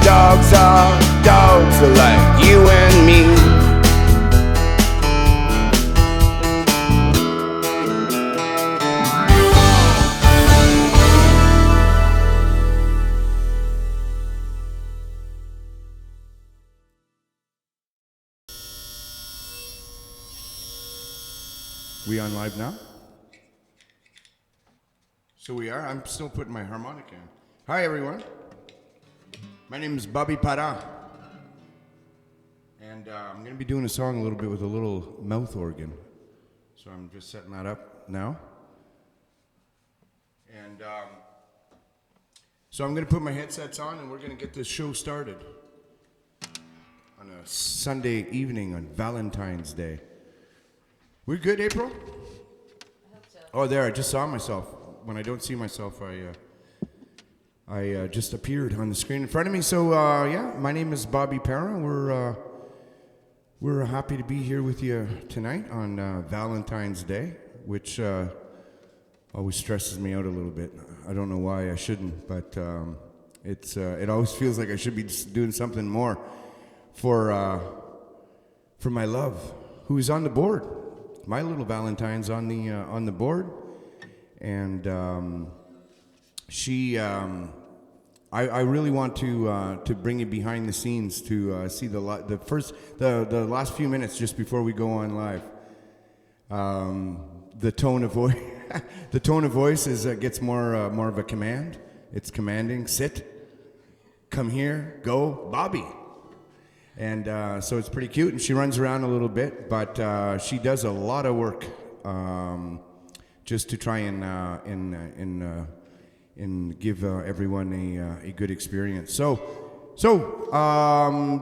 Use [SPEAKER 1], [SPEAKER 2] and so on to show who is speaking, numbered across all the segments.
[SPEAKER 1] dogs are like you and me.
[SPEAKER 2] We on live now? So we are. I'm still putting my harmonica in. Hi, everyone. My name is Bobby Parent. And I'm going to be doing a song a little bit with a little mouth organ. So I'm just setting that up now. And so I'm going to put my headsets on and we're going to get this show started on a Sunday evening on Valentine's Day. We're good, April?
[SPEAKER 3] I hope so.
[SPEAKER 2] Oh, there, I just saw myself. When I don't see myself, I just appeared on the screen in front of me. So, yeah, my name is Bobby Parent. We're happy to be here with you tonight on Valentine's Day, which always stresses me out a little bit. I don't know why I shouldn't, but it always feels like I should be doing something more for my love, who is on the board. My little Valentine's on the board, and she. I really want to bring you behind the scenes to see the last few minutes just before we go on live. The tone of voice, the tone of voice gets more of a command. It's commanding. Sit, come here, go, Bobby. And so it's pretty cute, and she runs around a little bit, but she does a lot of work just to try and give everyone a good experience. So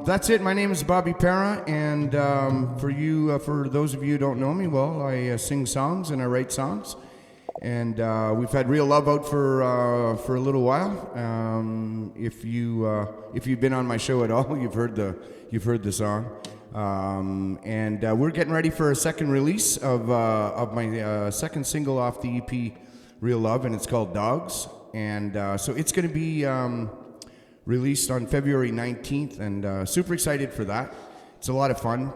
[SPEAKER 2] that's it. My name is Bobby Parent, and for those of you who don't know me, well, I sing songs and I write songs, and we've had Real Love out for a little while. If you've been on my show at all, you've heard the song, and we're getting ready for a second release of my second single off the EP, Real Love, and it's called Dogs. And so it's going to be released on February 19th, and super excited for that. It's a lot of fun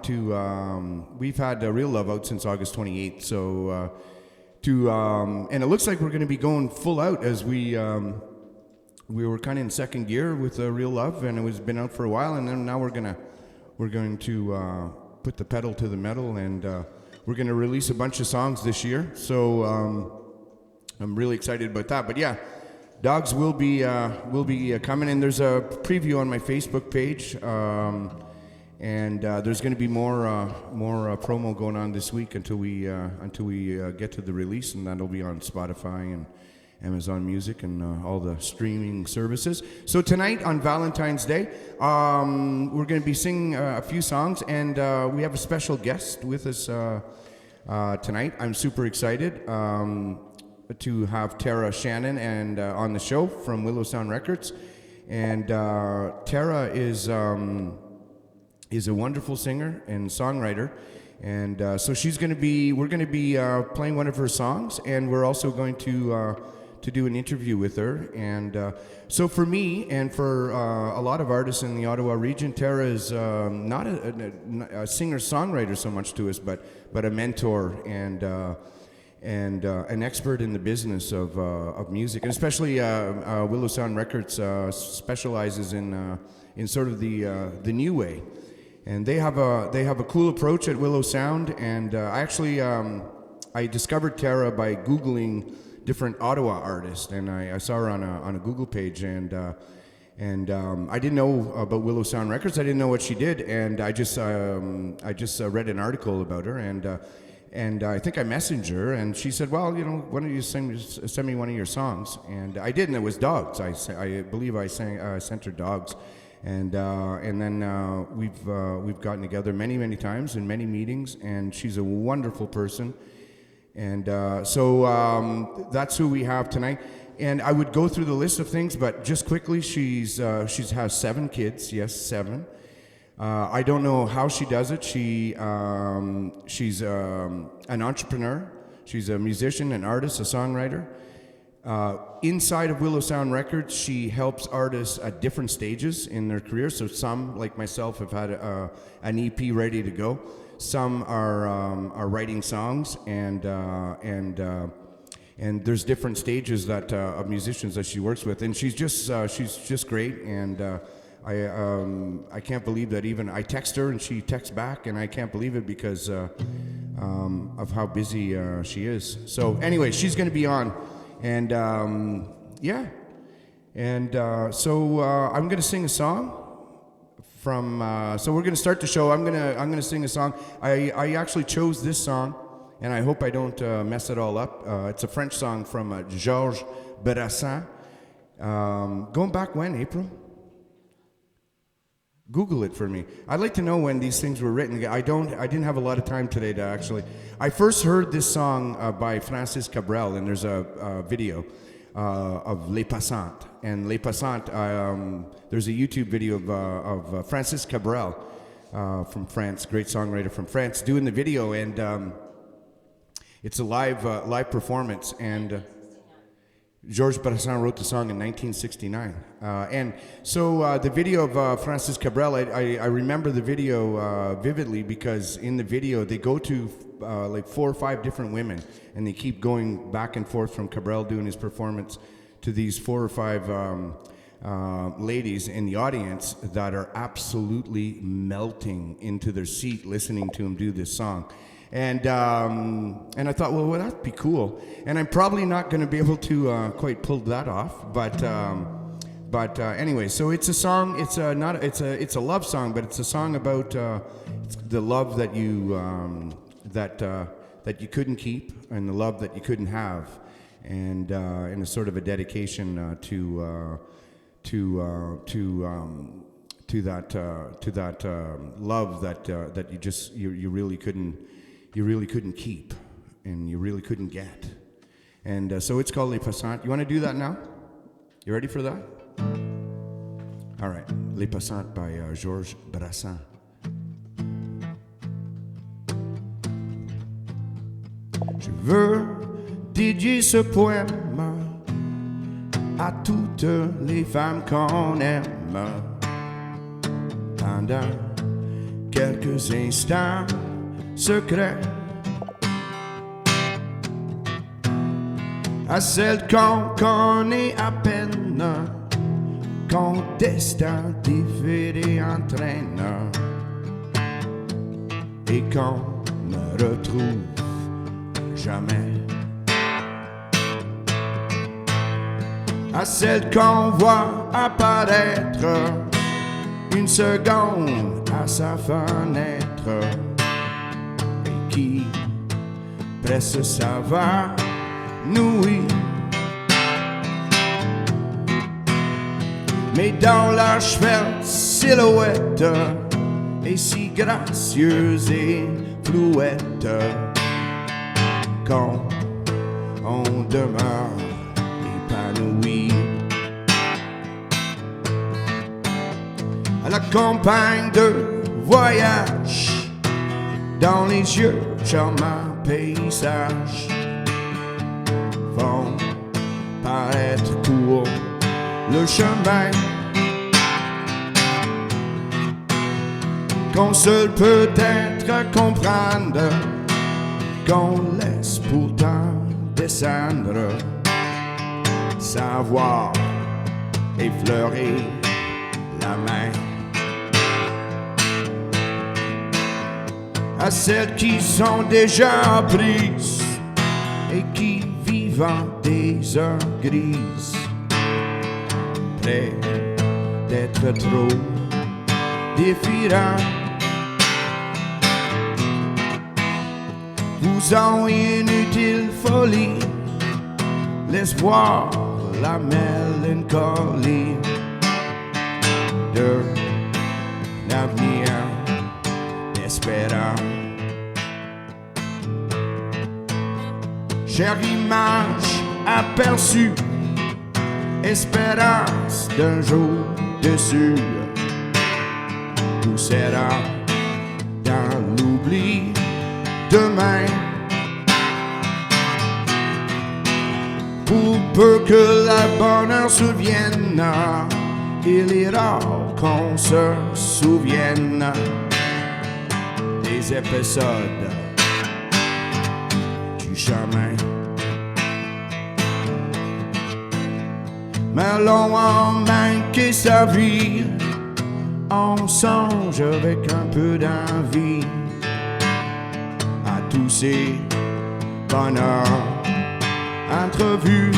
[SPEAKER 2] we've had Real Love out since August 28th, so and it looks like we're going to be going full out, as we were kind of in second gear with Real Love, and it was been out for a while, and then now we're going to put the pedal to the metal, and we're going to release a bunch of songs this year. So I'm really excited about that. But yeah, Dogs will be coming, and there's a preview on my Facebook page, and there's going to be more promo going on this week until we get to the release, and that'll be on Spotify and Amazon Music and all the streaming services. So tonight on Valentine's Day, we're going to be singing a few songs, and we have a special guest with us tonight. I'm super excited to have TARA Shannon and on the show from Willow Sound Records, and TARA is a wonderful singer and songwriter, and so we're going to be playing one of her songs, and we're also going to do an interview with her. And so for me and for a lot of artists in the Ottawa region, TARA is not a singer-songwriter so much to us, but a mentor and an expert in the business of music, and especially Willow Sound Records specializes in sort of the new way, and they have a cool approach at Willow Sound. And I discovered TARA by Googling different Ottawa artists, and I saw her on a Google page, and I didn't know about Willow Sound Records. I didn't know what she did, and I just read an article about her, and I think I messaged her, and she said, well, why don't you send me one of your songs? And I did, and it was Dogs. I believe I sent her Dogs, and then we've gotten together many times in many meetings, and she's a wonderful person. And so that's who we have tonight. And I would go through the list of things, but just quickly, she has 7 kids. Yes, 7. I don't know how she does it. She's an entrepreneur. She's a musician, an artist, a songwriter. Inside of Willow Sound Records, she helps artists at different stages in their career. So some, like myself, have had an EP ready to go. Some are writing songs, and there's different stages that of musicians that she works with, and she's just great. And I can't believe that even I text her and she texts back, and I can't believe it because of how busy she is. So anyway, she's going to be on, and yeah, and so I'm going to sing a song from. So we're going to start the show. I'm gonna sing a song. I actually chose this song, and I hope I don't mess it all up. It's a French song from Georges Brassesns. Going back when, April? Google it for me. I'd like to know when these things were written. I didn't have a lot of time today to actually. I first heard this song by Francis Cabrel, and there's a video of Les Passantes. And Les Passantes, there's a YouTube video of Francis Cabrel from France, great songwriter from France, doing the video, and it's a live performance. And Georges Brassens wrote the song in 1969. And so the video of Francis Cabrel, I remember the video vividly, because in the video they go to like 4 or 5 different women, and they keep going back and forth from Cabrel doing his performance to these 4 or 5 ladies in the audience that are absolutely melting into their seat listening to him do this song. And I thought, well, that'd be cool. And I'm probably not going to be able to quite pull that off. But anyway, so it's a song. It's a love song, but it's a song about the love that you that you couldn't keep, and the love that you couldn't have, and a sort of a dedication to that love that you really couldn't keep, and you really couldn't get. And so it's called Les Passantes. You want to do that now? You ready for that? All right. Les Passantes by Georges Brassens. Je veux dédier ce poème à toutes les femmes qu'on aime pendant quelques instants secret, à celle qu'on connaît à peine, qu'on destin différé entraîne, et qu'on ne retrouve jamais, à celle qu'on voit apparaître une seconde à sa fenêtre, qui presse sa va nouille, mais dans la chevelure silhouette est si gracieuse et flouette qu'on demeure épanoui. À la campagne de voyage, dans les yeux charmants paysages vont paraître court le chemin qu'on seul peut-être comprendre, qu'on laisse pourtant descendre, savoir effleurer la main à celles qui sont déjà prises et qui vivent en des heures grises, près d'être trop différents. Vous en inutile folie, l'espoir, la mélancolie de l'avenir espérant. Chère image aperçue, espérance d'un jour dessus, tout sera dans l'oubli demain. Pour peu que la bonne heure souvienne, il est rare qu'on se souvienne des épisodes du chemin. Mais l'on a manqué sa vie, on songe avec un peu d'envie à tous ces bonheurs entrevus.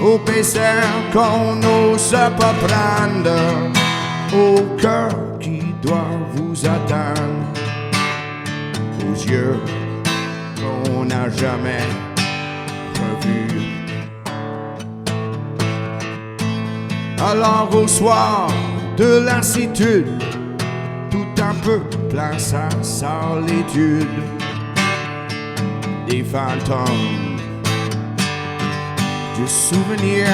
[SPEAKER 2] Au PCR qu'on n'ose pas prendre, au cœur qui doit vous attendre, aux yeux qu'on n'a jamais revus. Alors au soir de lassitude, tout un peu plein sa solitude, des fantômes du souvenir.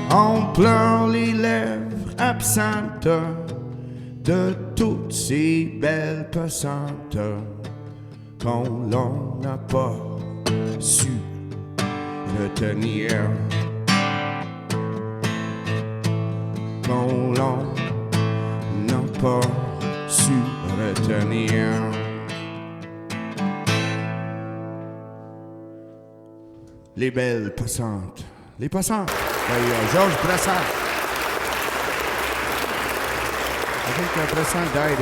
[SPEAKER 2] On pleure les lèvres absentes de toutes ces belles passantes qu'on l'on n'a pas su retenir, qu'on l'on n'a pas su retenir. Les belles passantes. Les passantes. Georges Brassesns. I think Brassesns died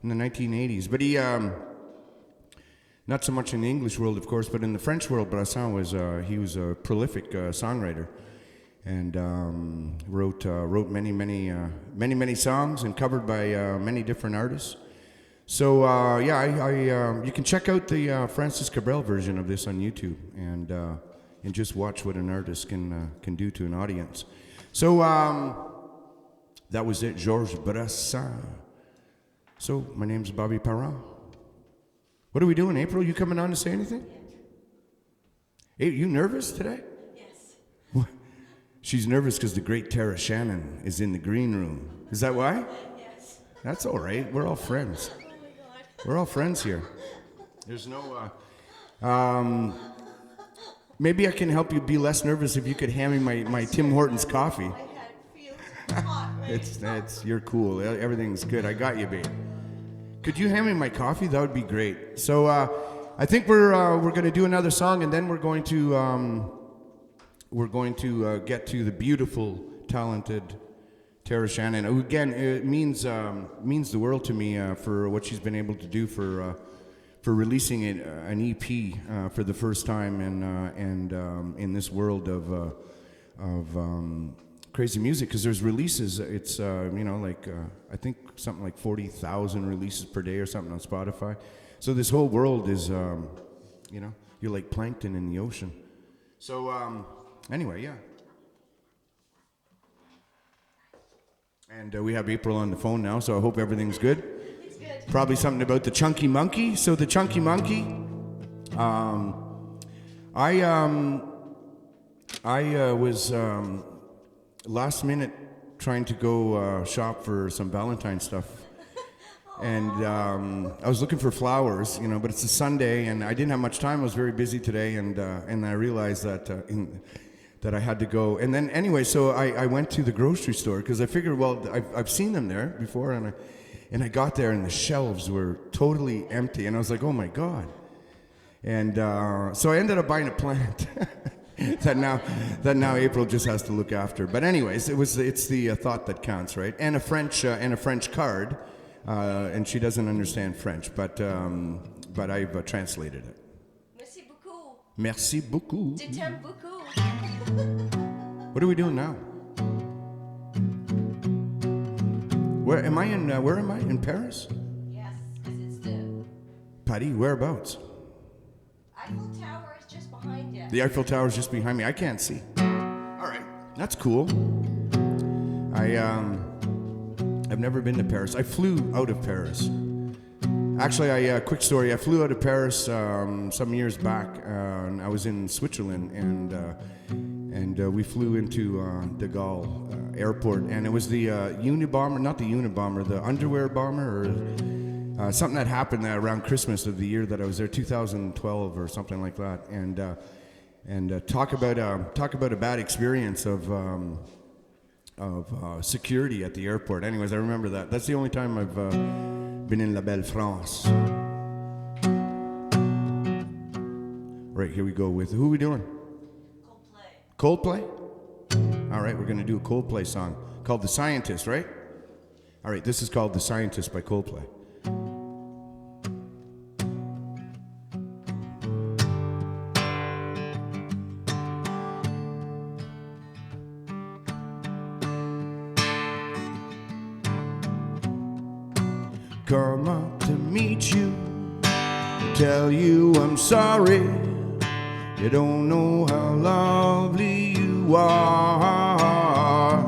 [SPEAKER 2] in the 1980s. But he, not so much in the English world, of course, but in the French world, Brassesns was, he was a prolific songwriter. And wrote many songs and covered by many different artists. So you can check out the Francis Cabrel version of this on YouTube and just watch what an artist can do to an audience. So that was it, Georges Brassesns. So my name's Bobby Parent. What are we doing, April? You coming on to say anything? Hey, you nervous today?
[SPEAKER 3] Yes.
[SPEAKER 2] She's nervous because the great Tara Shannon is in the green room. Is that why?
[SPEAKER 3] Yes.
[SPEAKER 2] That's all right. We're all friends.
[SPEAKER 3] Oh my God.
[SPEAKER 2] We're all friends here. There's no, maybe I can help you be less nervous if you could hand me my Tim Hortons coffee.
[SPEAKER 3] My head feels hot. Right?
[SPEAKER 2] You're cool. Everything's good. I got you, babe. Could you hand me my coffee? That would be great. So, I think we're going to do another song, and then we're going to get to the beautiful, talented Tara Shannon, who again it means the world to me for what she's been able to do for releasing an EP for the first time and in this world of crazy music, because there's releases. It's I think something like 40,000 releases per day or something on Spotify. So this whole world is you're like plankton in the ocean. So anyway, yeah. And we have April on the phone now, so I hope everything's good.
[SPEAKER 3] It's good.
[SPEAKER 2] Probably something about the Chunky Monkey. So the Chunky Monkey, I was last minute trying to go shop for some Valentine stuff. And I was looking for flowers, but it's a Sunday, and I didn't have much time. I was very busy today, and I realized that I had to go. And then anyway, so I went to the grocery store because I figured, well, I've seen them there before, and I got there and the shelves were totally empty, and I was like, oh my God. And so I ended up buying a plant that now April just has to look after. But anyways, it's the thought that counts, right? And a French card, and she doesn't understand French, but I've translated it.
[SPEAKER 3] Merci beaucoup.
[SPEAKER 2] Merci beaucoup.
[SPEAKER 3] Je t'aime beaucoup.
[SPEAKER 2] What are we doing now? Where am I in Paris?
[SPEAKER 3] Yes, because it's the
[SPEAKER 2] Paris, whereabouts?
[SPEAKER 3] Eiffel Tower is just behind you.
[SPEAKER 2] The Eiffel Tower is just behind me. I can't see. All right, that's cool. I've never been to Paris. I flew out of Paris. Actually, quick story. I flew out of Paris some years back. And I was in Switzerland, and we flew into de Gaulle airport, and it was the Unibomber, not the Unibomber, the underwear bomber, or something that happened around Christmas of the year that I was there, 2012 or something like that, and talk about a bad experience of security at the airport. Anyways, I remember that. That's the only time I've been in La Belle France. Right, here we go with, who are we doing?
[SPEAKER 3] Coldplay.
[SPEAKER 2] Coldplay? All right, we're going to do a Coldplay song called The Scientist, right? All right, this is called The Scientist by Coldplay. Come up to meet you, tell you I'm sorry. You don't know how lovely you are.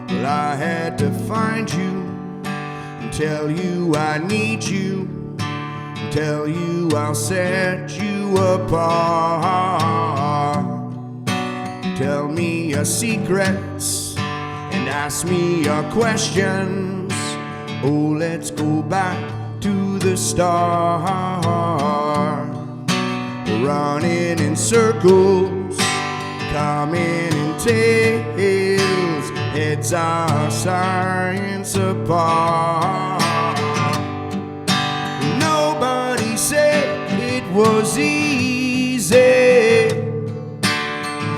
[SPEAKER 2] Well, I had to find you and tell you I need you, and tell you I'll set you apart. Tell me your secrets and ask me your questions. Oh, let's go back to the start. Running in circles, coming in tails, heads our science apart. Nobody said it was easy.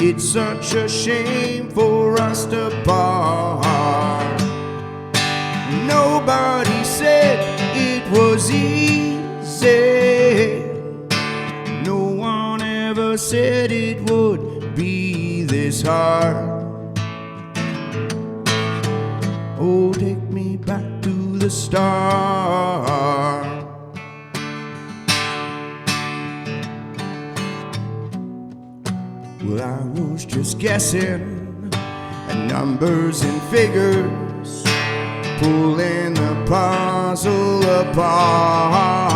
[SPEAKER 2] It's such a shame for us to part. Nobody said it was easy. No one ever said it would be this hard. Oh, take me back to the start. Well, I was just guessing at numbers and figures, pulling the puzzle apart.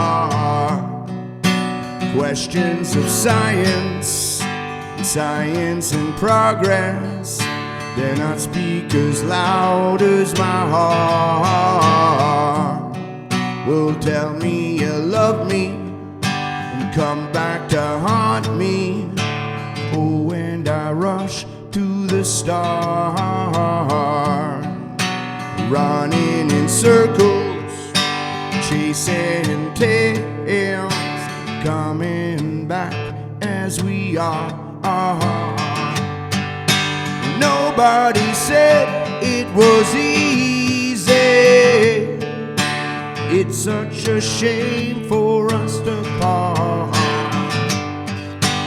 [SPEAKER 2] Questions of science, science and progress, they're not speak as loud as my heart. Well, tell me you love me and come back to haunt me. Oh, and I rush to the start. Running in circles, chasing tails, coming back as we are. Nobody said it was easy. It's such a shame for us to part.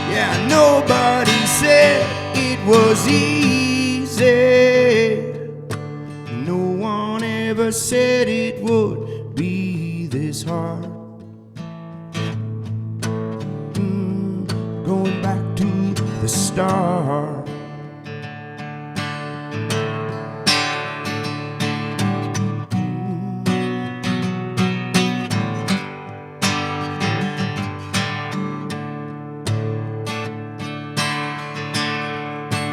[SPEAKER 2] Yeah, nobody said it was easy. No one ever said it would be this hard. Going back to the start.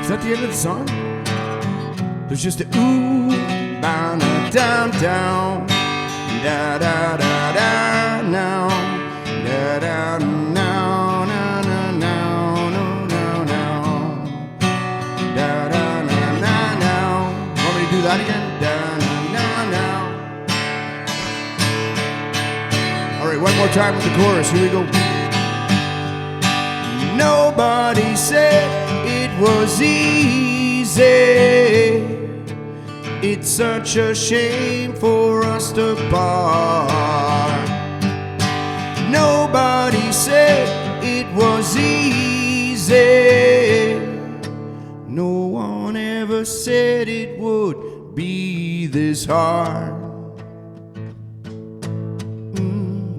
[SPEAKER 2] Is that the end of the song? There's just a ooh, down, down, down, da da da da, now, da da now, now, now, now, now, now, da da na na now. Want me to do that again? Da na na now. All right, one more time with the chorus. Here we go. Nobody said it was easy. It's such a shame for us to part. Nobody said it was easy. No one ever said it would be this hard.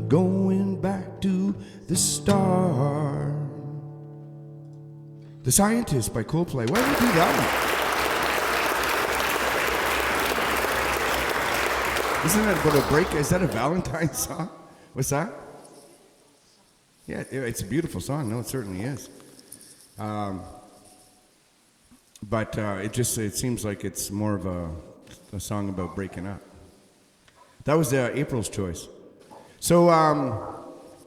[SPEAKER 2] Going back to the start. The Scientist by Coldplay. Why did we do that one? Isn't that about a break? Is that a Valentine song? What's that? Yeah, it's a beautiful song. No, it certainly is. But it seems like it's more of a song about breaking up. That was April's choice. So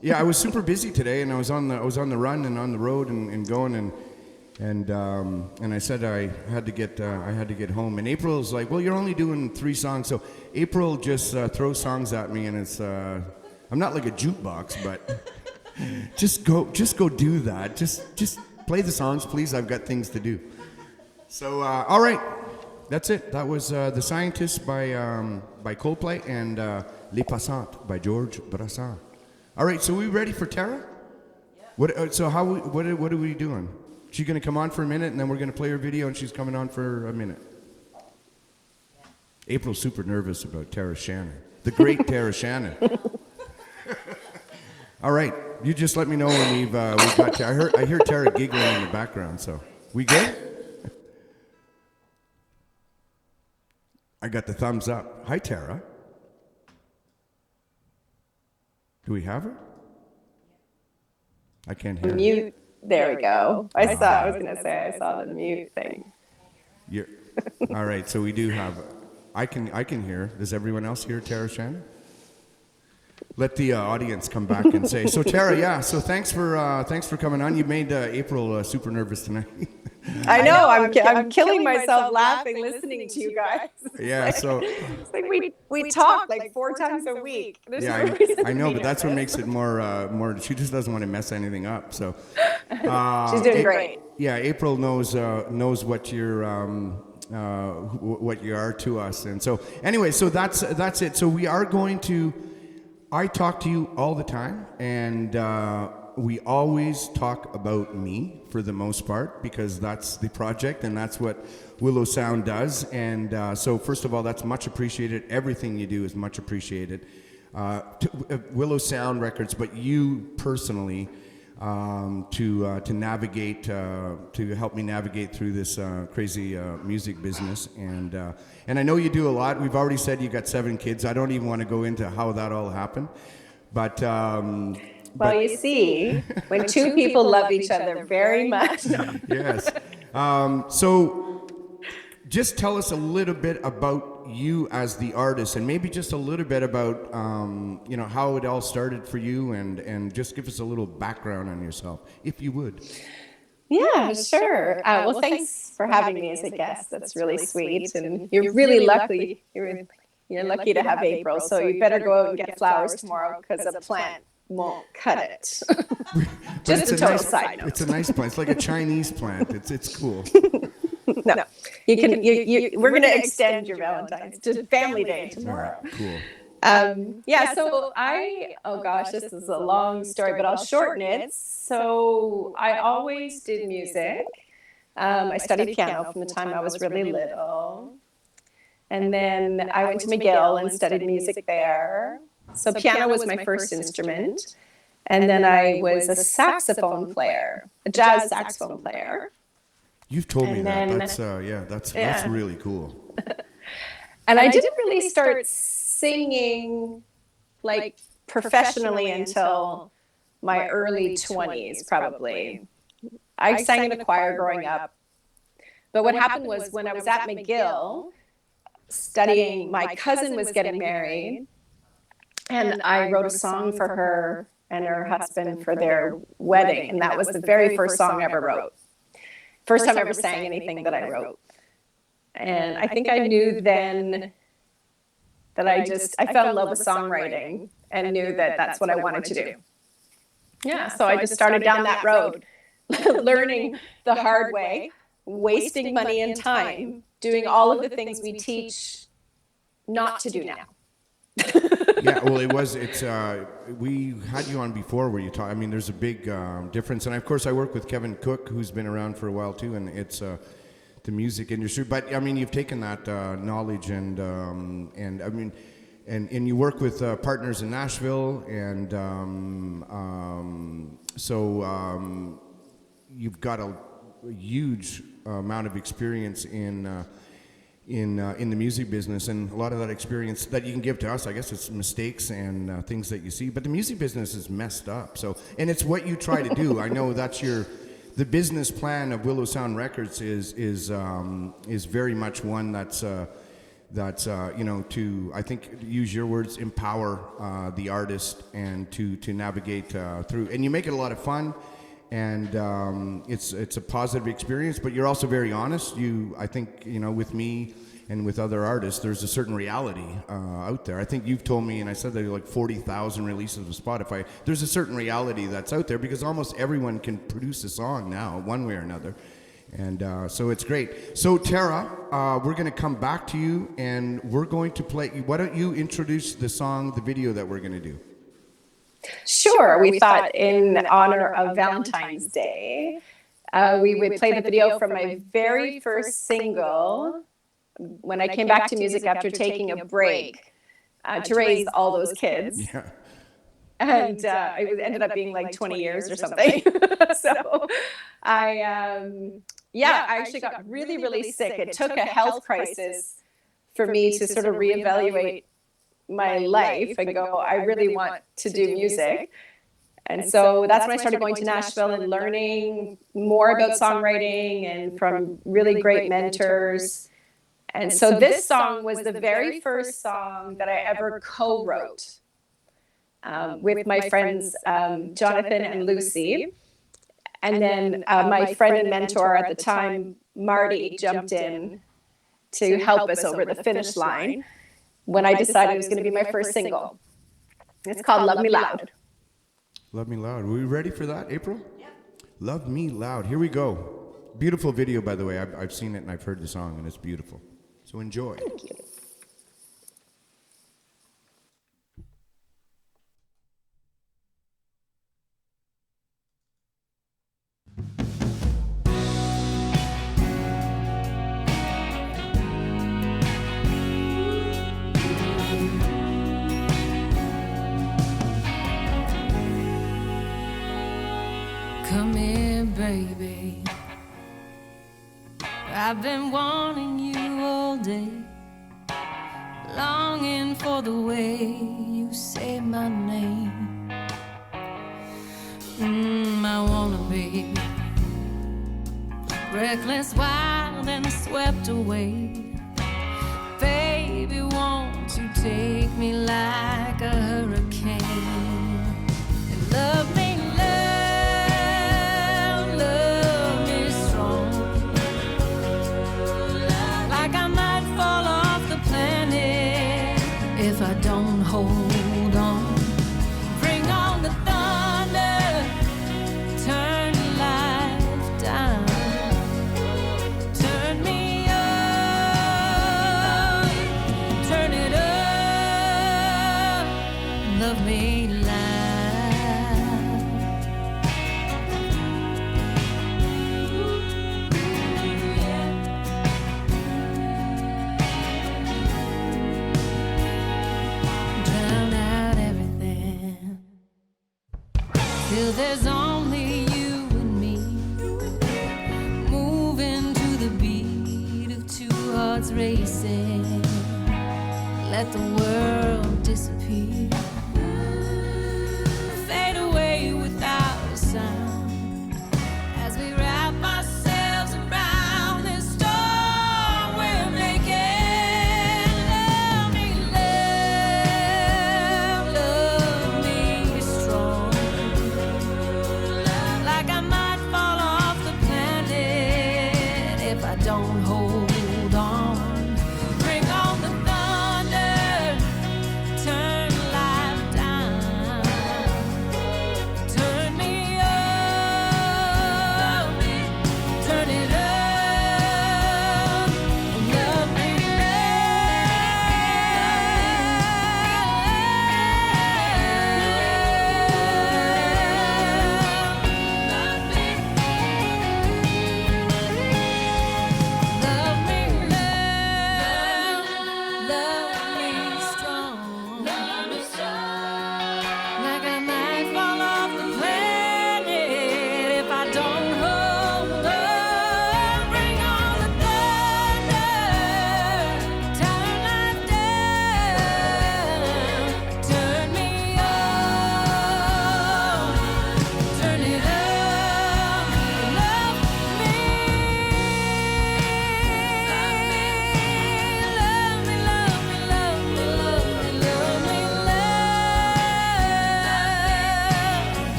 [SPEAKER 2] yeah, I was super busy today, and I was on the run and on the road and going and I said I had to get home. And April's like, well, you're only doing 3 songs, so April just throws songs at me, and it's I'm not like a jukebox, but just go do that. Just play the songs, please. I've got things to do. So all right, that's it. That was The Scientists by Coldplay and Les Passantes by George Brassesns. All right, so we ready for Tara? Yeah. What are we doing? She's going to come on for a minute, and then we're going to play her video, and she's coming on for a minute. Yeah. April's super nervous about Tara Shannon, the great Tara Shannon. All right, you just let me know when we've got Tara. I hear Tara giggling in the background, so we good? I got the thumbs up. Hi, Tara. Do we have her? I can't hear.
[SPEAKER 4] Mute. There we go. I was going to say I saw the mute thing.
[SPEAKER 2] All right, so we do have. I can hear. Does everyone else hear Tara Shannon? Let the audience come back and say. So Tara, yeah. So thanks for coming on. You made April super nervous tonight.
[SPEAKER 4] I know. I'm killing myself laughing listening to you guys.
[SPEAKER 2] Yeah. So
[SPEAKER 4] it's like we talk like 4 times a week. There's
[SPEAKER 2] yeah,
[SPEAKER 4] no reason
[SPEAKER 2] I know,
[SPEAKER 4] to be
[SPEAKER 2] but that's what
[SPEAKER 4] nervous.
[SPEAKER 2] makes it more. She just doesn't want to mess anything up. So
[SPEAKER 4] She's doing great.
[SPEAKER 2] Yeah, April knows what what you are to us, and so anyway, so that's it. So we are going to. I talk to you all the time, and we always talk about me for the most part, because that's the project and that's what Willow Sound does. And so first of all, that's much appreciated. Everything you do is much appreciated. Willow Sound Records, but you personally, to navigate, to help me navigate through this crazy music business. And I know you do a lot. We've already said you got 7 kids. I don't even want to go into how that all happened. But
[SPEAKER 4] Well, you see, when 2 people love each other very much.
[SPEAKER 2] Yes. So just tell us a little bit about you as the artist, and maybe just a little bit about how it all started for you, and just give us a little background on yourself, if you would.
[SPEAKER 4] Yeah, sure. Well, thanks for having me as a guest. That's really sweet, and you're really lucky. You're lucky to have April, so you better go out and get flowers tomorrow, because a plant won't cut it. Just a total side note.
[SPEAKER 2] It's a nice plant. It's like a Chinese plant. It's cool.
[SPEAKER 4] No, you can. We're going to extend your Valentines to Family Day tomorrow.
[SPEAKER 2] All right, cool.
[SPEAKER 4] Yeah, so oh gosh, this is a long story, but I'll shorten it. So I always did music. I studied piano from the time I was really little. And then I went to McGill and studied music there. So piano was my first instrument. And then I was a saxophone player, a jazz saxophone player.
[SPEAKER 2] You've told me
[SPEAKER 4] then,
[SPEAKER 2] that. That's really cool.
[SPEAKER 4] And I didn't really start singing like professionally until my early 20s, probably. I sang in a choir growing up. But what happened was, when I was at McGill studying, my cousin was getting married, and I wrote a song for her and her husband for their wedding, and that was the very first song I ever wrote. First time I ever sang anything that I wrote. And I think I knew then that I fell in love with songwriting and knew that that's what I wanted to do. Yeah, so I just started down that road, learning the hard way, wasting money and time, doing all of the things we teach not to do now.
[SPEAKER 2] Yeah, well, we had you on before where you talk. I mean, there's a big difference, and of course, I work with Kevin Cook, who's been around for a while too, and it's the music industry. But I mean, you've taken that knowledge and I mean, and you work with partners in Nashville, and so you've got a huge amount of experience in the music business, and a lot of that experience that you can give to us, I guess it's mistakes and things that you see, but the music business is messed up. So, and it's what you try to do. I know that's the business plan of Willow Sound Records is very much one that's that's to, I think, use your words, empower the artist and to navigate through. And you make it a lot of fun, and it's a positive experience. But you're also very honest. I think with me and with other artists, there's a certain reality out there. I think you've told me, and I said that like 40,000 releases of Spotify. There's a certain reality that's out there because almost everyone can produce a song now, one way or another. And so it's great. So Tara, we're going to come back to you, and we're going to play. Why don't you introduce the song, the video that we're going to do?
[SPEAKER 4] Sure. We thought in honor of Valentine's Day, we would play the video from my very first single when I came back to music after taking a break to raise all those kids.
[SPEAKER 2] Yeah.
[SPEAKER 4] And it ended up being like 20 years or something. So I actually got really, really sick. It took a health crisis for me to sort of reevaluate my life and go, I really want to do music. And so that's when I started going to Nashville and learning more about songwriting and from really great mentors. And so this song was the very first song that I ever co-wrote with my friends Jonathan and Lucy. And then my friend and mentor at the time, Marty, jumped in to help us over the finish line when I decided it was going to be my first single. It's called Love Me Loud.
[SPEAKER 2] Love Me Loud. Are we ready for that, April?
[SPEAKER 3] Yep.
[SPEAKER 2] Love Me Loud. Here we go. Beautiful video, by the way. I've seen it and I've heard the song, and it's beautiful. So enjoy.
[SPEAKER 4] Thank you.
[SPEAKER 5] Come here, baby. I've been wanting you all day, longing for the way you say my name. I wanna be reckless, wild, and swept away. Baby, won't you take me like a hurricane and love me? If I don't hold on, bring on the thunder, turn life down, turn me up, turn it up, love me loud. Till there's only you and me, moving to the beat of two hearts racing. Let the world disappear, fade away without a sound, as we wrap ourselves around this storm we're making. Love me, love me strong. Like I might fall off the planet if I don't hold on. Bring on the thunder, turn life down, turn me up, turn it up, and love me love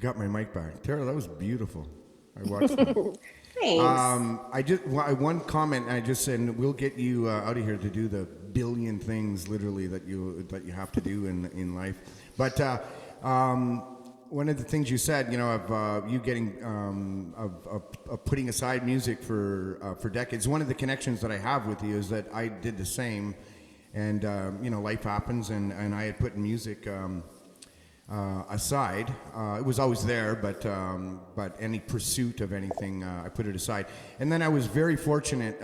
[SPEAKER 2] got my mic back. Tara, that was beautiful. I watched that.
[SPEAKER 4] Thanks.
[SPEAKER 2] One comment I just said, and we'll get you out of here to do the billion things literally that you have to do in life. But one of the things you said, you know, of you getting of putting aside music for decades. One of the connections that I have with you is that I did the same, and you know, life happens, and I had put music aside. It was always there, but any pursuit of anything, I put it aside. And then I was very fortunate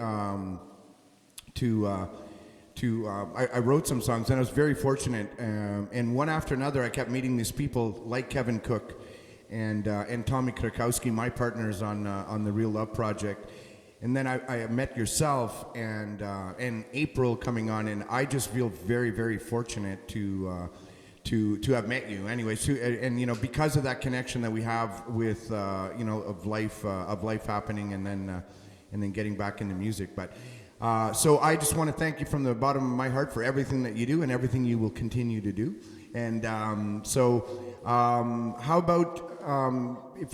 [SPEAKER 2] I wrote some songs, and I was very fortunate. And one after another, I kept meeting these people like Kevin Cook and Tommy Krakowski, my partners on the Real Love Project. And then I met yourself and April coming on, and I just feel very, very fortunate to have met you. Anyways, and you know, because of that connection that we have with you know, of life happening, and then getting back into music. But so I just want to thank you from the bottom of my heart for everything that you do and everything you will continue to do. And how about if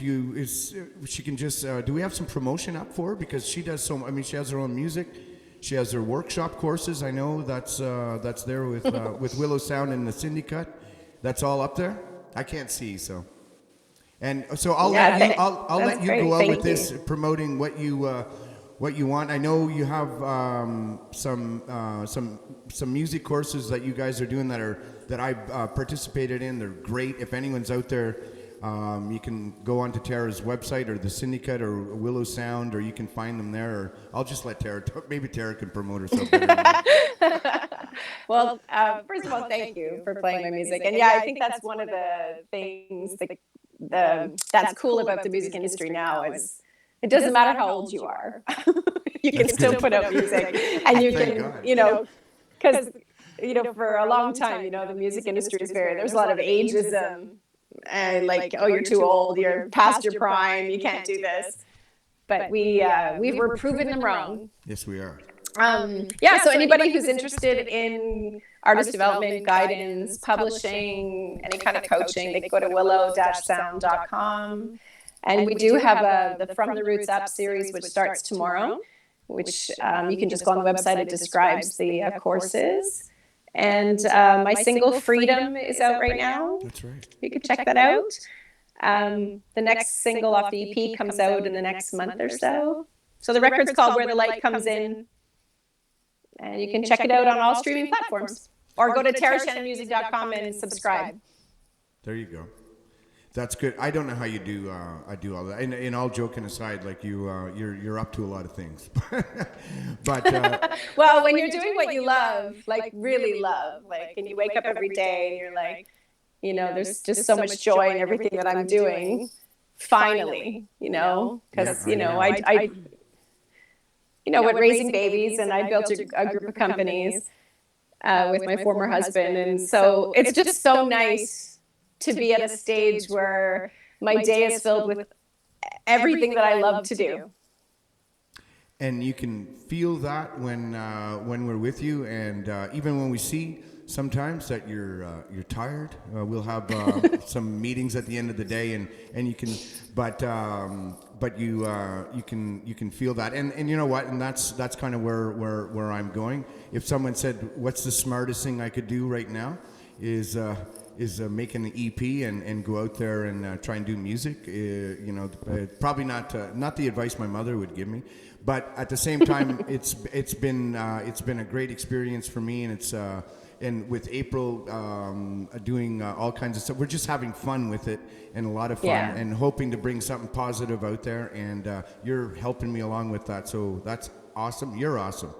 [SPEAKER 2] she can just do we have some promotion up for her? Because she does so. I mean, she has her own music. She has her workshop courses. I know that's there with Willow Sound and the Syndicate. That's all up there. I can't see, so. And so I'll let you go out with this, promoting what you want. I know you have some music courses that you guys are doing that I've participated in. They're great. If anyone's out there, you can go onto Tara's website or the Syndicate or Willow Sound, or you can find them there. Or I'll just let Tara. Maybe Tara can promote herself better.
[SPEAKER 4] Well, first of all, thank you for playing my music. And yeah, I think that's one of the things that's cool about the music industry now is it doesn't matter how old you are. You can still put out music, and you can, you know, because, you know, for a long time, you know, the music industry is there's a lot of ageism, and like, oh, you're too old, you're past your prime, you can't do this. But we were proving them wrong.
[SPEAKER 2] Yes, we are.
[SPEAKER 4] Yeah, so anybody who's interested in artist development, guidance, publishing, any kind of coaching, they can go to willow-sound.com. And we do have the From the Roots Up series, which starts tomorrow, which you can just go on the website. It describes the courses. And my single Freedom is out right now.
[SPEAKER 2] That's right.
[SPEAKER 4] You can check that out. The next single off the EP comes out in the next month or so. So the record's called Where the Light Comes In. And you can check it out on all streaming platforms. Or go to tarashannonmusic.com and subscribe.
[SPEAKER 2] There you go. That's good. I don't know how you do. I do all that. And all joking aside, like you're up to a lot of things. But
[SPEAKER 4] well, when you're doing what you love, like really love, like, and you wake up every day and you're like, you know, there's just so much joy in everything that I'm doing. Finally, you know, because you know, I you know, with raising babies, and I built a group of companies with my former husband, and so it's just so nice to be at a stage where my day is filled with everything that I love to do.
[SPEAKER 2] And you can feel that when we're with you, and even when we see sometimes that you're tired. We'll have some meetings at the end of the day, and you can, but you can feel that, and you know what, and that's kind of where I'm going. If someone said, "What's the smartest thing I could do right now?" is make an EP and go out there and try and do music. You know, probably not the advice my mother would give me, but at the same time, it's been a great experience for me, and it's. And with April doing all kinds of stuff, we're just having fun with it and a lot of fun, and hoping to bring something positive out there. And you're helping me along with that, so that's awesome. You're awesome.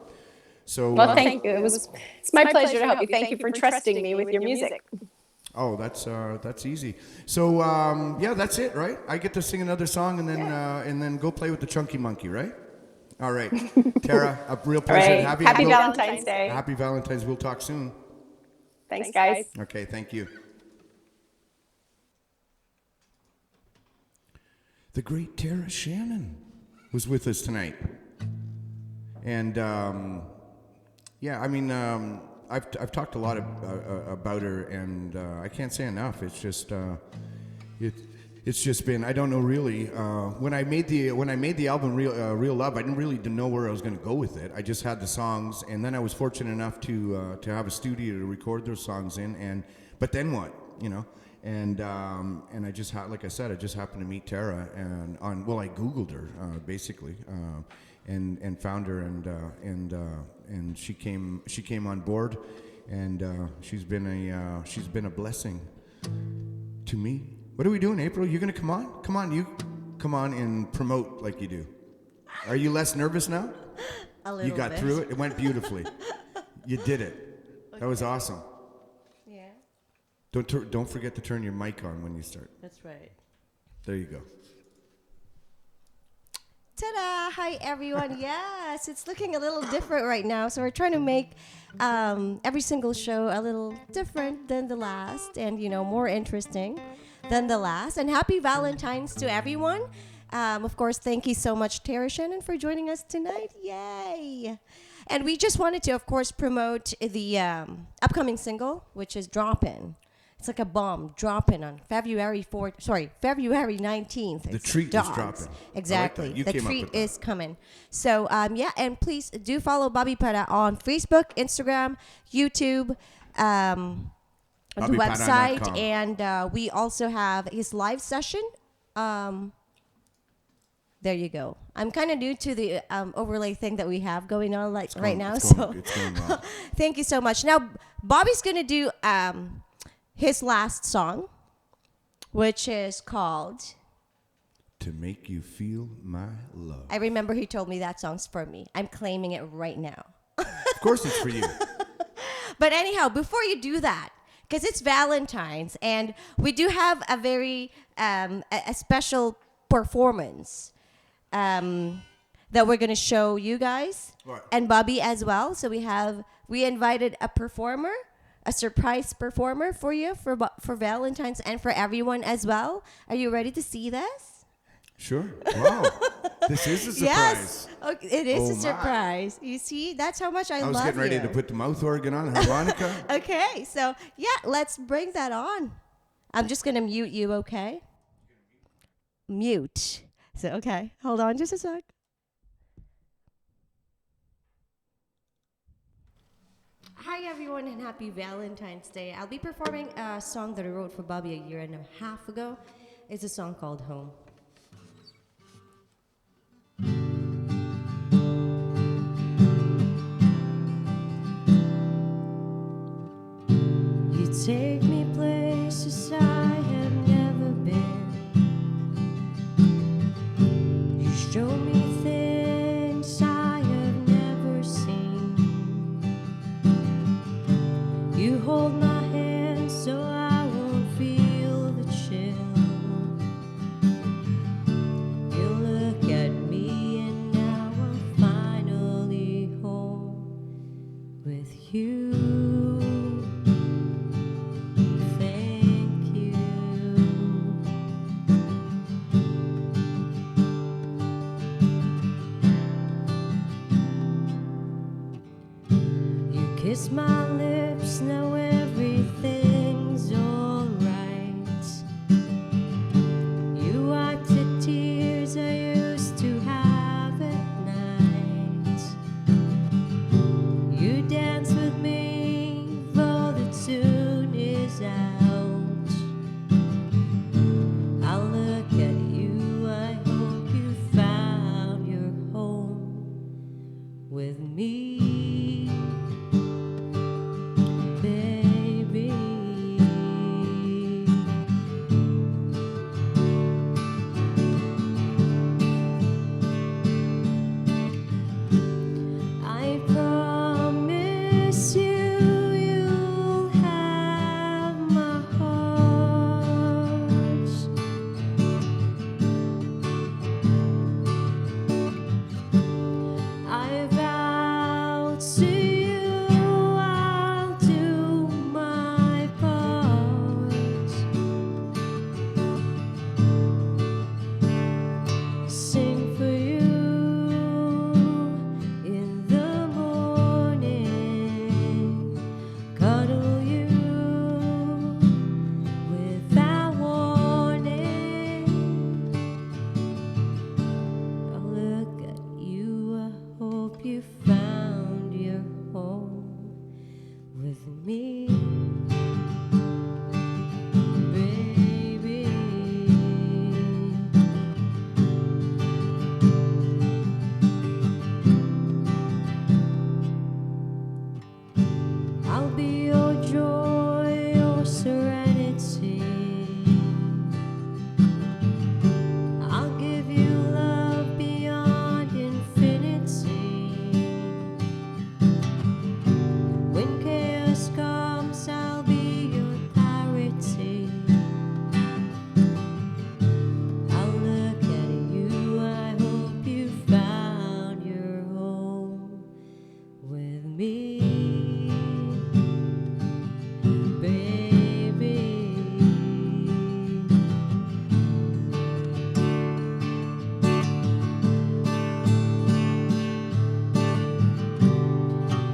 [SPEAKER 2] So
[SPEAKER 4] well, thank you. It's my pleasure to help you. Thank you for trusting me with your music.
[SPEAKER 2] Oh, that's easy. So yeah, that's it, right? I get to sing another song and then go play with the chunky monkey, right? All right, Tara, a real pleasure.
[SPEAKER 4] Right. Happy Valentine's Day.
[SPEAKER 2] Happy Valentine's. We'll talk soon.
[SPEAKER 4] Thanks, guys.
[SPEAKER 2] Okay, thank you. The great Tara Shannon was with us tonight. And yeah, I mean, I've talked a lot about her, and I can't say enough. It's just it's just been, I don't know really. When I made the album Real Love, I didn't really know where I was going to go with it. I just had the songs, and then I was fortunate enough to have a studio to record those songs in. But then what, you know? And I just like I said, I just happened to meet Tara, and I Googled her basically, and found her, and she came on board, and she's been a blessing to me. What are we doing, April? You gonna come on? Come on, you come on and promote like you do. Are you less nervous now?
[SPEAKER 6] A little
[SPEAKER 2] You got
[SPEAKER 6] bit.
[SPEAKER 2] through it. It went beautifully. You did it. That was awesome.
[SPEAKER 6] Yeah,
[SPEAKER 2] Don't forget to turn your mic on when you start.
[SPEAKER 6] that's right.
[SPEAKER 2] There you go.
[SPEAKER 6] Ta-da! Hi, everyone. Yes, it's looking a little different right now. So we're trying to make every single show a little different than the last, and more interesting than the last. And happy Valentines to everyone. Of course, thank you so much, Tara Shannon, for joining us tonight. Yay! And we just wanted to, of course, promote the upcoming single, which is Droppin'. It's like a bomb dropping on February 19th.
[SPEAKER 2] The
[SPEAKER 6] It's
[SPEAKER 2] treat is
[SPEAKER 6] dogs.
[SPEAKER 2] dropping.
[SPEAKER 6] Exactly.
[SPEAKER 2] I like that. You
[SPEAKER 6] The
[SPEAKER 2] came up
[SPEAKER 6] treat
[SPEAKER 2] with that.
[SPEAKER 6] is coming. So, and please do follow Bobby Para on Facebook, Instagram, YouTube, the website,
[SPEAKER 2] BobbyPara.com.
[SPEAKER 6] and we also have his live session. There you go. I'm kind of new to the overlay thing that we have going on right now.
[SPEAKER 2] It's
[SPEAKER 6] So
[SPEAKER 2] going well.
[SPEAKER 6] thank you so much. Now, Bobby's going to do his last song, which is called...
[SPEAKER 2] To make you feel my love.
[SPEAKER 6] I remember he told me that song's for me. I'm claiming it right now.
[SPEAKER 2] Of course it's for you.
[SPEAKER 6] But anyhow, before you do that, because it's Valentine's, and we do have a very a special performance that we're going to show you guys
[SPEAKER 2] Right.
[SPEAKER 6] and Bobby as well. So we invited a performer, a surprise performer for you for Valentine's and for everyone as well. Are you ready to see this?
[SPEAKER 2] Sure. Wow. This is a surprise.
[SPEAKER 6] Yes. Okay, it is
[SPEAKER 2] Oh,
[SPEAKER 6] a
[SPEAKER 2] my.
[SPEAKER 6] surprise. You see, that's how much I
[SPEAKER 2] I was
[SPEAKER 6] love
[SPEAKER 2] getting ready
[SPEAKER 6] you.
[SPEAKER 2] to put the mouth organ on, harmonica.
[SPEAKER 6] Okay, so yeah, let's bring that on. I'm just gonna mute you, okay? Mute. So okay, hold on just a sec. Hi everyone and happy Valentine's Day. I'll be performing a song that I wrote for Bobby a year and a half ago. It's a song called Home. You take me places I have never been. You show me things I have never seen. You hold my hand so I won't feel the chill. You look at me and now I'm finally home with you. Thank you. You kiss my lips, now everything's alright. You wipe the tears I used to have at night. You dance with me, though the tune is out. I look at you, I hope you found your home with me, baby. I promise you'll have my heart. I vow you found your home with me, baby. I'll be your joy, your serenity. I'll give you love beyond infinity. When chaos comes, I'll be your clarity. I'll look at you, I hope you found your home with me, baby.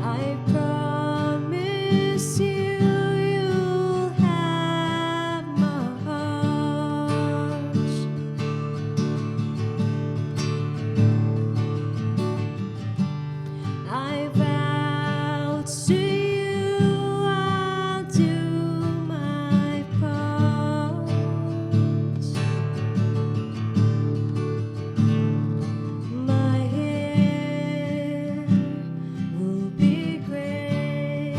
[SPEAKER 6] I promise you, you'll have my heart. I vow to you, I'll do my part. My hair will be gray,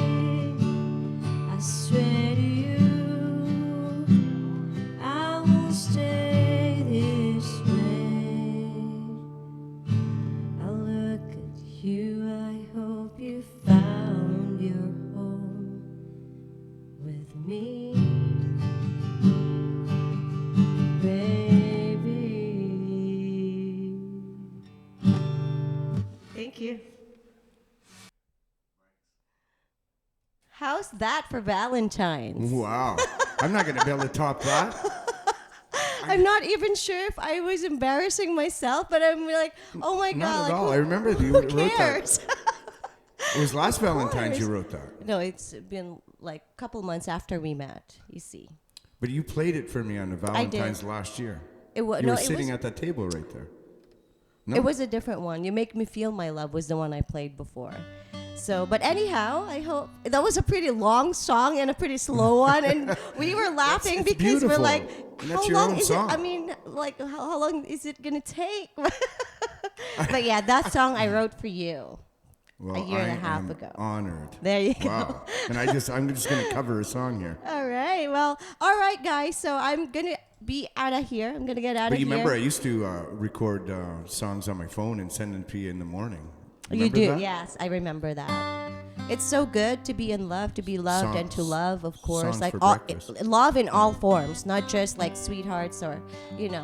[SPEAKER 6] I swear to you, I will stay this way. I'll look at you, I hope you found your home with me, baby. Thank you. How's that for Valentines?
[SPEAKER 2] Wow. I'm not going to be able to top that.
[SPEAKER 6] I'm not even sure if I was embarrassing myself, but I'm like, oh my
[SPEAKER 2] Not
[SPEAKER 6] god,
[SPEAKER 2] at
[SPEAKER 6] like,
[SPEAKER 2] all.
[SPEAKER 6] who-
[SPEAKER 2] I remember you
[SPEAKER 6] who
[SPEAKER 2] wrote that.
[SPEAKER 6] cares?
[SPEAKER 2] It was last Valentine's you
[SPEAKER 6] course.
[SPEAKER 2] wrote that.
[SPEAKER 6] No, it's been like a couple months after we met. You see,
[SPEAKER 2] But you played it for me on the Valentine's last year.
[SPEAKER 6] it was
[SPEAKER 2] You
[SPEAKER 6] no,
[SPEAKER 2] were
[SPEAKER 6] it
[SPEAKER 2] sitting
[SPEAKER 6] was
[SPEAKER 2] at that table right there. No?
[SPEAKER 6] it was a different one. You Make Me Feel My Love was the one I played before. So, but anyhow, I hope that was a pretty long song and a pretty slow one, and we were laughing
[SPEAKER 2] It's
[SPEAKER 6] because we're
[SPEAKER 2] beautiful.
[SPEAKER 6] like,
[SPEAKER 2] And
[SPEAKER 6] how
[SPEAKER 2] that's your
[SPEAKER 6] long
[SPEAKER 2] own
[SPEAKER 6] is
[SPEAKER 2] song.
[SPEAKER 6] it? I mean, like, how long is it gonna take? But yeah, that song I wrote for you.
[SPEAKER 2] Well,
[SPEAKER 6] year and a
[SPEAKER 2] I
[SPEAKER 6] half
[SPEAKER 2] am
[SPEAKER 6] ago.
[SPEAKER 2] honored.
[SPEAKER 6] There you go.
[SPEAKER 2] Wow. And I'm just going to cover a song here.
[SPEAKER 6] All right. Well, all right, guys. So I'm gonna be out of here. I'm gonna get out
[SPEAKER 2] But
[SPEAKER 6] of
[SPEAKER 2] you
[SPEAKER 6] here.
[SPEAKER 2] remember I used to record songs on my phone and send them to you in the morning.
[SPEAKER 6] You
[SPEAKER 2] Remember
[SPEAKER 6] do,
[SPEAKER 2] that?
[SPEAKER 6] yes, I remember that. It's so good to be in love, to be loved, and to
[SPEAKER 2] Songs.
[SPEAKER 6] love, of course.
[SPEAKER 2] Songs
[SPEAKER 6] Like
[SPEAKER 2] for
[SPEAKER 6] all,
[SPEAKER 2] breakfast.
[SPEAKER 6] love in all forms, not just like sweethearts or, in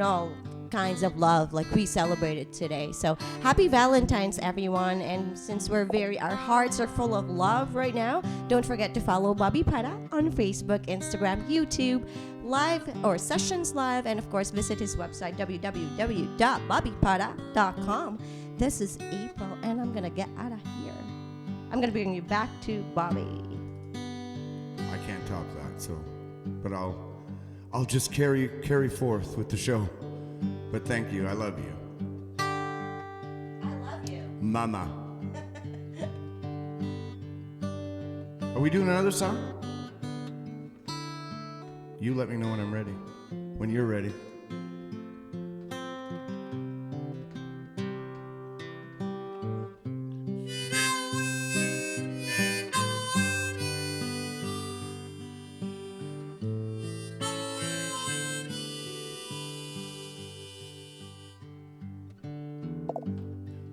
[SPEAKER 6] all kinds of love like we celebrated today. So happy Valentine's, everyone. And since our hearts are full of love right now, don't forget to follow Bobby Para on Facebook, Instagram, YouTube, live or sessions live, and of course visit his website www.bobbypada.com. This is April, and I'm gonna get out of here. I'm gonna bring you back to Bobby.
[SPEAKER 2] I can't top that, so but I'll just carry forth with the show. But thank you. I love you.
[SPEAKER 6] I love you.
[SPEAKER 2] Mama. Are we doing another song? You let me know when I'm ready. When you're ready.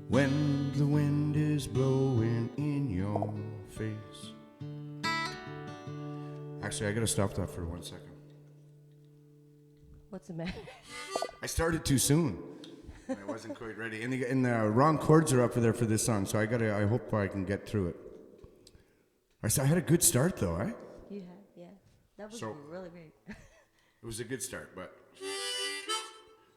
[SPEAKER 2] When the wind is blowing in your face. Actually, I gotta stop that for 1 second.
[SPEAKER 6] What's the matter?
[SPEAKER 2] I started too soon. I wasn't quite ready. And the wrong chords are up there for this song, so I hope I can get through it. I had a good start though, eh?
[SPEAKER 6] You had, yeah. That was
[SPEAKER 2] So-
[SPEAKER 6] really great.
[SPEAKER 2] It was a good start, but.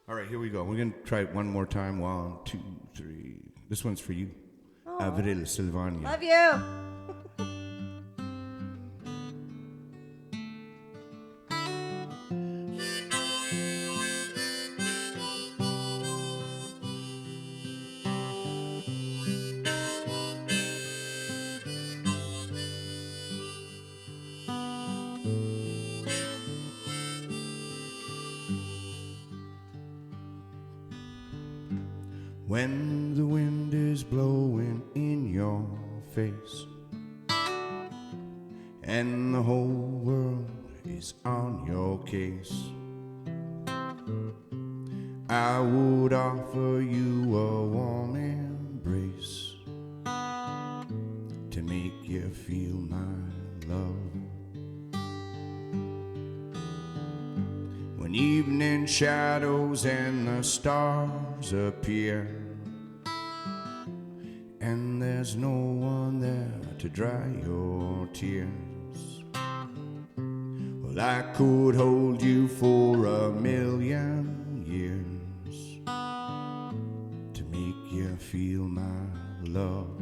[SPEAKER 2] All right, here we go. We're gonna try it one more time. 1, 2, 3. This one's for you. Avril Sylvania.
[SPEAKER 6] Love you.
[SPEAKER 2] when the wind is blowing in your face and the whole world is on your case, I would offer you a warm embrace to make you feel my love. When evening shadows and the stars appear and there's no one there to dry your tears, well, I could hold you for a million years to make you feel my love.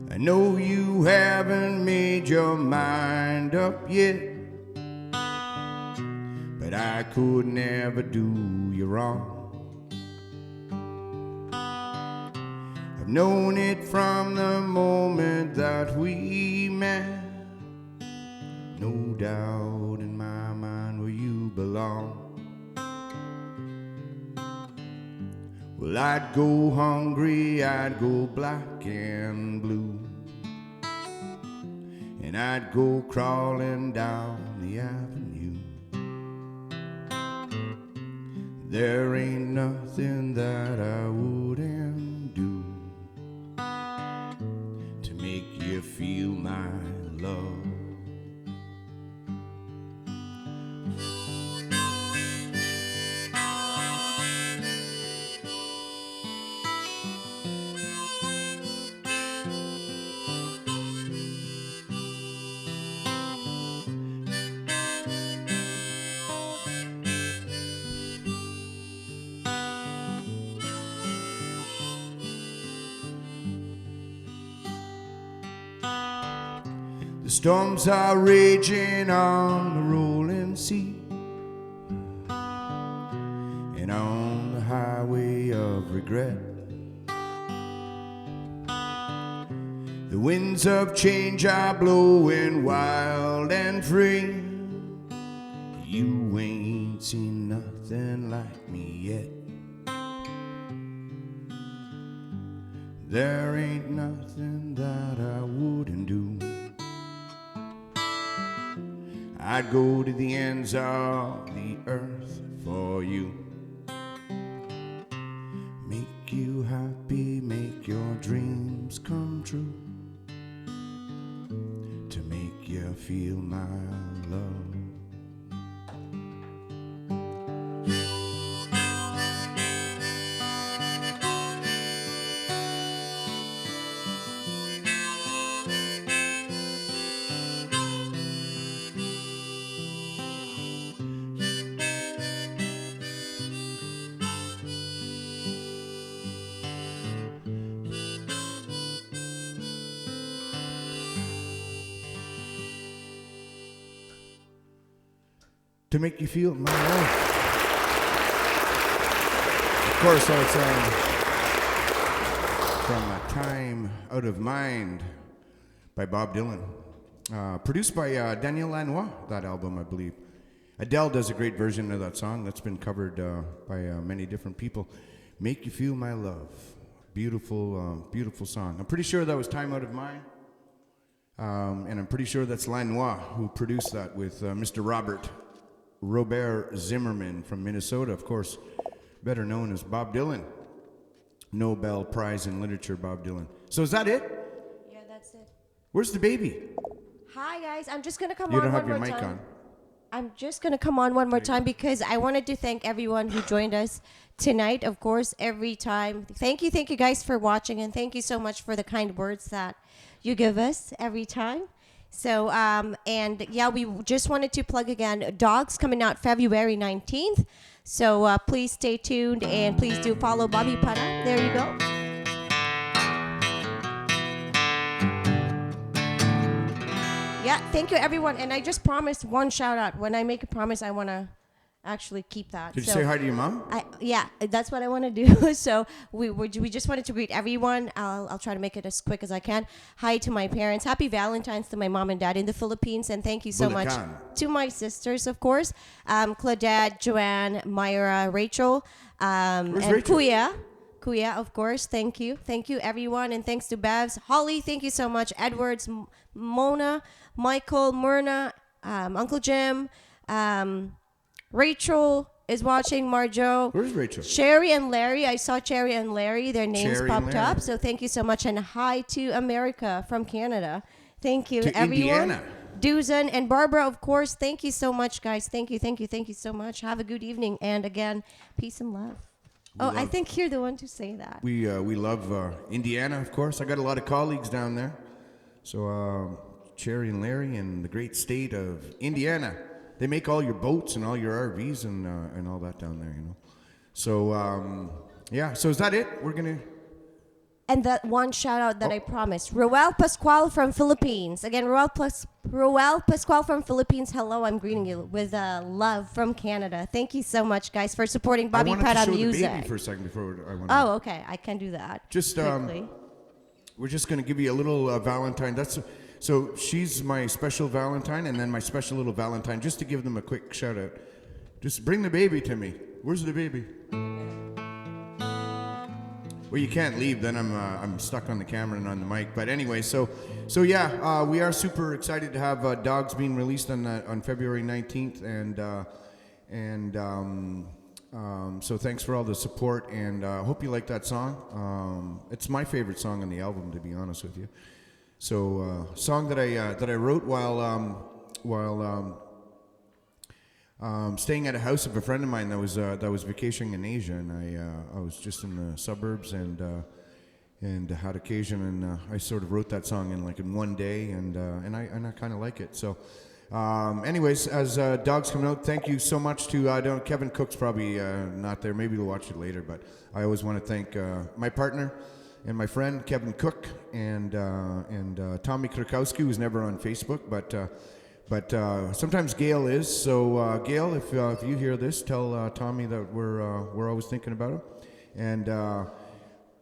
[SPEAKER 2] I know you haven't made your mind up yet, but I could never do you wrong. I've known it from the moment that we met, no doubt in my mind where you belong. Well, I'd go hungry, I'd go black and blue, and I'd go crawling down the avenue. There ain't nothing that I wouldn't do to make you feel my love. The storms are raging on the rolling sea and on the highway of regret. The winds of change are blowing wild and free. You ain't seen nothing like me yet. There ain't nothing that I wouldn't do. I'd go to the ends of the earth for you. Make you happy, make your dreams come true, to make you feel my love. To make you feel my love. Of course, that's from A Time Out of Mind by Bob Dylan. Produced by Daniel Lanois, that album, I believe. Adele does a great version of that song that's been covered by many different people. Make You Feel My Love. Beautiful, beautiful song. I'm pretty sure that was Time Out of Mind. And I'm pretty sure that's Lanois who produced that with Mr. Robert Zimmerman from Minnesota, of course, better known as Bob Dylan. Nobel Prize in Literature, Bob Dylan. So is that it?
[SPEAKER 6] Yeah, that's it.
[SPEAKER 2] Where's the baby?
[SPEAKER 6] Hi guys, I'm just gonna come
[SPEAKER 2] You
[SPEAKER 6] on
[SPEAKER 2] don't
[SPEAKER 6] one
[SPEAKER 2] have your
[SPEAKER 6] more
[SPEAKER 2] mic
[SPEAKER 6] time.
[SPEAKER 2] on.
[SPEAKER 6] I'm just gonna come on one more time because I wanted to thank everyone who joined us tonight. Of course, every time. Thank you guys for watching, and thank you so much for the kind words that you give us every time. So, and yeah, we just wanted to plug again, Dogs coming out February 19th. So please stay tuned and please do follow Bobby Para. There you go. Yeah, thank you everyone. And I just promised one shout out. When I make a promise, I want to actually keep that.
[SPEAKER 2] Did you say hi to your mom?
[SPEAKER 6] Yeah, that's what I want to do. So we just wanted to greet everyone. I'll try to make it as quick as I can. Hi to my parents. Happy Valentine's to my mom and dad in the Philippines, and thank you so much to my sisters, of course, Claudette, Joanne, Myra, Rachel, and
[SPEAKER 2] Rachel?
[SPEAKER 6] Kuya, of course. Thank you everyone, and thanks to Bevs, Holly. Thank you so much, Edwards, Mona, Michael, Myrna, Uncle Jim. Rachel is watching, Marjo.
[SPEAKER 2] Where's Rachel?
[SPEAKER 6] Cherry and Larry. I saw Cherry and Larry. Their names
[SPEAKER 2] Cherry
[SPEAKER 6] popped up. So thank you so much. And hi to America from Canada. Thank you,
[SPEAKER 2] To
[SPEAKER 6] everyone.
[SPEAKER 2] Indiana.
[SPEAKER 6] Duzan and Barbara, of course. Thank you so much, guys. Thank you so much. Have a good evening. And again, peace and love. I think you're the one to say that.
[SPEAKER 2] We love Indiana, of course. I got a lot of colleagues down there. So Cherry and Larry in the great state of Indiana. They make all your boats and all your RVs and all that down there, you know. So, yeah. So is that it? We're going to...
[SPEAKER 6] And that one shout out that I promised. Roel Pascual from Philippines. Again, Roel Pascual from Philippines. Hello, I'm greeting you with love from Canada. Thank you so much, guys, for supporting Bobby Prada Music.
[SPEAKER 2] I wanted to show the baby for a second before I went
[SPEAKER 6] Oh, okay. I can do that.
[SPEAKER 2] Just,
[SPEAKER 6] quickly.
[SPEAKER 2] We're just going to give you a little Valentine. So she's my special Valentine, and then my special little Valentine, just to give them a quick shout out. Just bring the baby to me. Where's the baby? Well, you can't leave. Then I'm stuck on the camera and on the mic. But anyway, so yeah, we are super excited to have Dogs being released on February 19th, and so thanks for all the support, and hope you like that song. It's my favorite song on the album, to be honest with you. So song that I wrote while staying at a house of a friend of mine that was vacationing in Asia, and I was just in the suburbs and had occasion, and I sort of wrote that song in one day, and I kind of like it. So, anyways, as Dogs coming out, thank you so much to Kevin Cook's probably not there. Maybe we'll watch it later, but I always want to thank my partner and my friend Kevin Cook and Tommy Krakowski, who's never on Facebook, but sometimes Gail is. So Gail, if you hear this, tell Tommy that we're always thinking about him, and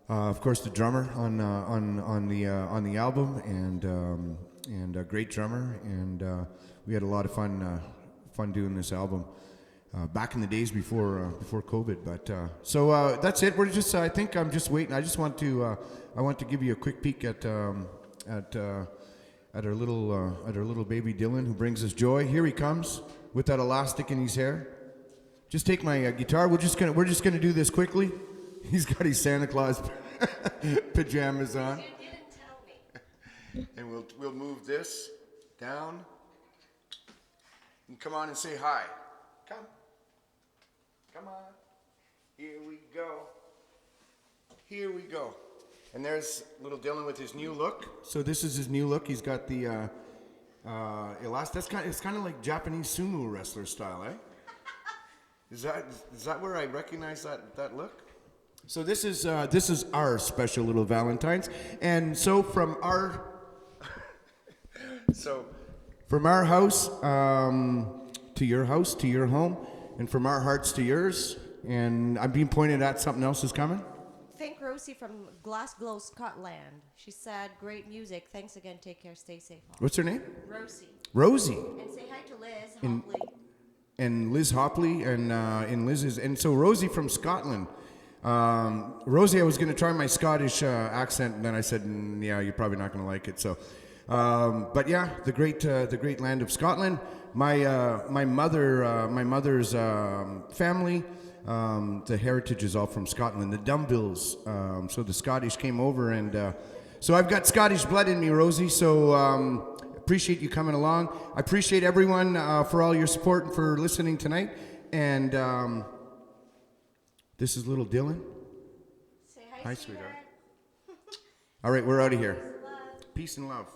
[SPEAKER 2] of course the drummer on the album, and a great drummer, and we had a lot of fun doing this album. Back in the days before COVID, but so that's it. We're just I think I'm just waiting. I just want to give you a quick peek at our little baby Dylan, who brings us joy. Here he comes with that elastic in his hair. Just take my guitar. We're just gonna do this quickly. He's got his Santa Claus pajamas on.
[SPEAKER 6] You didn't tell me.
[SPEAKER 2] And we'll move this down. And come on and say hi. Come on. Here we go. And there's little Dylan with his new look. So this is his new look. He's got the elastic. It's kind of like Japanese sumo wrestler style, eh? Is that where I recognize that look? So this is our special little Valentines. And so from our house to your home, and from our hearts to yours, and I'm being pointed at something else is coming.
[SPEAKER 6] Thank Rosie from Glasgow, Scotland. She said, great music. Thanks again. Take care. Stay safe.
[SPEAKER 2] What's her name?
[SPEAKER 6] Rosie.
[SPEAKER 2] And
[SPEAKER 6] say hi to Liz Hopley.
[SPEAKER 2] And Liz Hopley, and Liz's, and so Rosie from Scotland. Rosie, I was going to try my Scottish accent, and then I said, yeah, you're probably not going to like it. So, but yeah, the great land of Scotland. My mother's family, the heritage is all from Scotland. The Dumbills, so the Scottish came over, and so I've got Scottish blood in me, Rosie. So appreciate you coming along. I appreciate everyone for all your support and for listening tonight. And this is little Dylan.
[SPEAKER 6] Say hi,
[SPEAKER 2] sweetheart. All right, we're out of here. Peace and love.